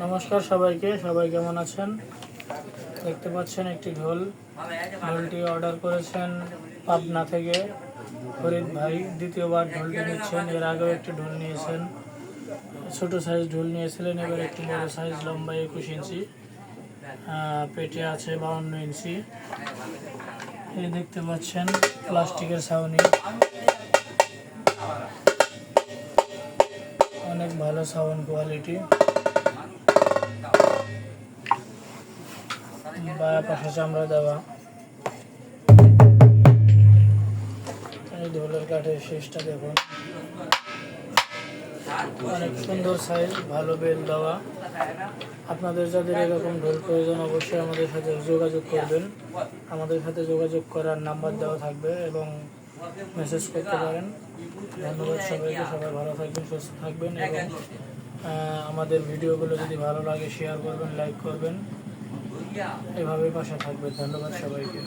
নমস্কার সবাইকে, সবাই কেমন আছেন? দেখতে পাচ্ছেন একটি ঢোলটি অর্ডার করেছেন পাবনা থেকে ফরিদ ভাই। দ্বিতীয়বার ঢোলটি নিচ্ছেন। এর আগেও একটি ঢোল নিয়েছেন, ছোট সাইজ ঢোল নিয়েছিলেন। এবার একটু বড় সাইজ, লম্বা 21 ইঞ্চি, পেটে আছে 52 ইঞ্চি। এই দেখতে পাচ্ছেন প্লাস্টিকের ছাউনি, অনেক ভালো সাউন্ড কোয়ালিটি। বায়া পাশে চামড়া দেওয়া। এই ঢোলের কাঠের শেষটা দেখুন, অনেক সুন্দর সাইজ, ভালো বেল দেওয়া। আপনাদের যাদের এরকম ঢোল প্রয়োজন অবশ্যই আমাদের সাথে যোগাযোগ করবেন। আমাদের সাথে যোগাযোগ করার নাম্বার দেওয়া থাকবে এবং মেসেজ করতে পারেন। ধন্যবাদ সবাইকে, সবাই ভালো থাকবেন, সুস্থ থাকবেন এবং আমাদের ভিডিওগুলো যদি ভালো লাগে শেয়ার করবেন, লাইক করবেন, এভাবে পাশে থাকবেন। ধন্যবাদ সবাইকে।